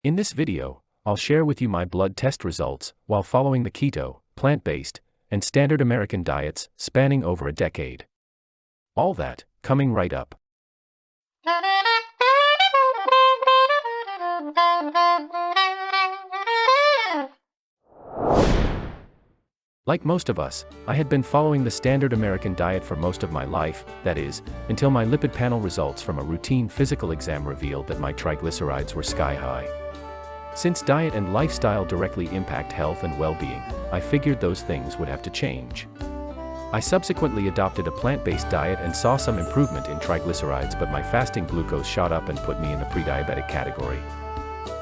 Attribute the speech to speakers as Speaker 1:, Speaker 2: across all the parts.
Speaker 1: In this video, I'll share with you my blood test results while following the keto, plant-based, and standard American diets spanning over a decade. All that, coming right up. Like most of us, I had been following the standard American diet for most of my life, that is, until my lipid panel results from a routine physical exam revealed that my triglycerides were sky high. Since diet and lifestyle directly impact health and well-being, I figured those things would have to change. I subsequently adopted a plant-based diet and saw some improvement in triglycerides, but my fasting glucose shot up and put me in the pre-diabetic category.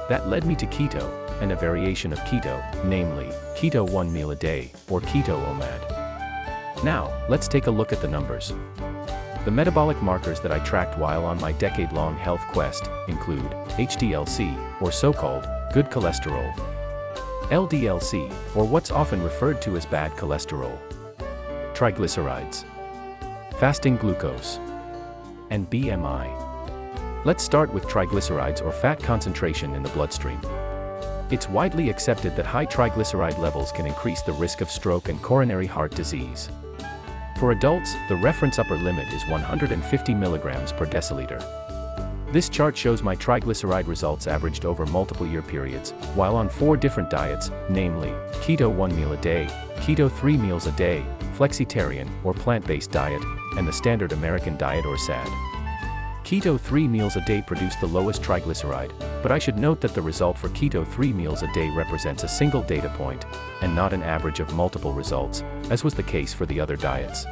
Speaker 1: That led me to keto, and a variation of keto, namely, keto 1 meal a day, or keto OMAD. Now, let's take a look at the numbers. The metabolic markers that I tracked while on my decade-long health quest include HDL-C, or so-called good cholesterol, LDL-C, or what's often referred to as bad cholesterol, triglycerides, fasting glucose, and BMI. Let's start with triglycerides, or fat concentration in the bloodstream. It's widely accepted that high triglyceride levels can increase the risk of stroke and coronary heart disease. For adults, the reference upper limit is 150 milligrams per deciliter. This chart shows my triglyceride results averaged over multiple year periods, while on 4 different diets, namely, keto 1 meal a day, keto 3 meals a day, flexitarian, or plant-based diet, and the standard American diet, or SAD. Keto 3 meals a day produced the lowest triglyceride, but I should note that the result for keto 3 meals a day represents a single data point, and not an average of multiple results, as was the case for the other diets.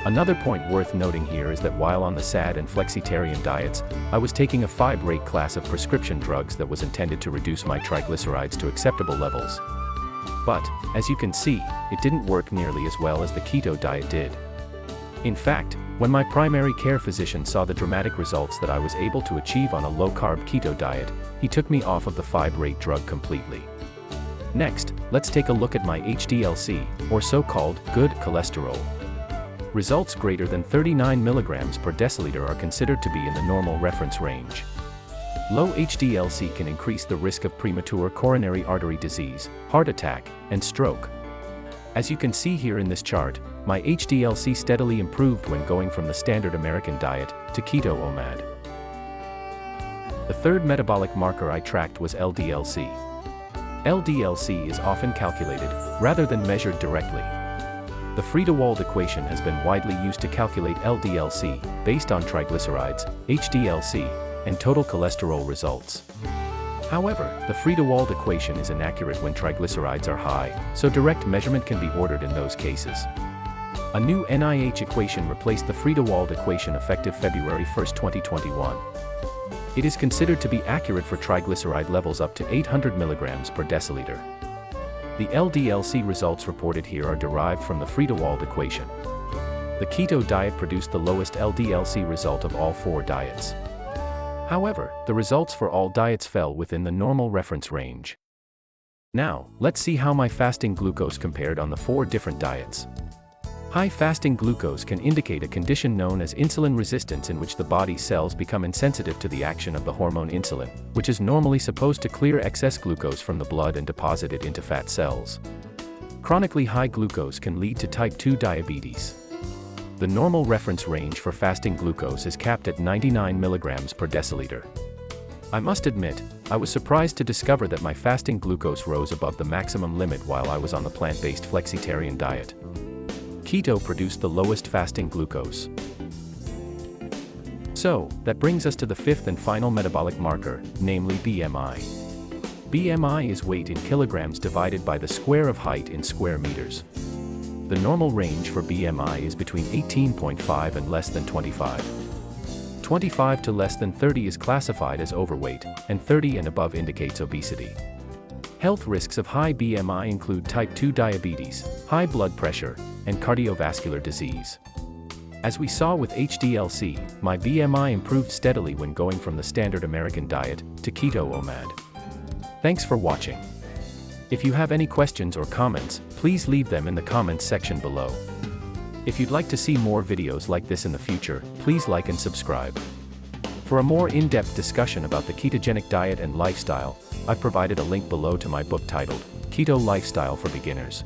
Speaker 1: Another point worth noting here is that while on the SAD and flexitarian diets, I was taking a fibrate class of prescription drugs that was intended to reduce my triglycerides to acceptable levels. But, as you can see, it didn't work nearly as well as the keto diet did. In fact, when my primary care physician saw the dramatic results that I was able to achieve on a low-carb keto diet, he took me off of the fibrate drug completely. Next, let's take a look at my HDL-C, or so-called good cholesterol. Results greater than 39 milligrams per deciliter are considered to be in the normal reference range. Low HDL-C can increase the risk of premature coronary artery disease, heart attack, and stroke. As you can see here in this chart, my HDL-C steadily improved when going from the standard American diet to keto OMAD. The third metabolic marker I tracked was LDL-C. LDL-C is often calculated, rather than measured directly. The Friedewald equation has been widely used to calculate LDL-C, based on triglycerides, HDL-C, and total cholesterol results. However, the Friedewald equation is inaccurate when triglycerides are high, so direct measurement can be ordered in those cases. A new NIH equation replaced the Friedewald equation effective February 1, 2021. It is considered to be accurate for triglyceride levels up to 800 milligrams per deciliter. The LDL-C results reported here are derived from the Friedewald equation. The keto diet produced the lowest LDL-C result of all 4 diets. However, the results for all diets fell within the normal reference range. Now, let's see how my fasting glucose compared on the 4 different diets. High fasting glucose can indicate a condition known as insulin resistance, in which the body's cells become insensitive to the action of the hormone insulin, which is normally supposed to clear excess glucose from the blood and deposit it into fat cells. Chronically high glucose can lead to type 2 diabetes. The normal reference range for fasting glucose is capped at 99 milligrams per deciliter. I must admit, I was surprised to discover that my fasting glucose rose above the maximum limit while I was on the plant-based flexitarian diet. Keto produced the lowest fasting glucose. So, that brings us to the 5th and final metabolic marker, namely BMI. BMI is weight in kilograms divided by the square of height in square meters. The normal range for BMI is between 18.5 and less than 25. 25 to less than 30 is classified as overweight, and 30 and above indicates obesity. Health risks of high BMI include type 2 diabetes, high blood pressure, and cardiovascular disease. As we saw with HDL-C, my BMI improved steadily when going from the standard American diet to keto OMAD. Thanks for watching. If you have any questions or comments, please leave them in the comments section below. If you'd like to see more videos like this in the future, please like and subscribe. For a more in-depth discussion about the ketogenic diet and lifestyle, I've provided a link below to my book titled, Keto Lifestyle for Beginners.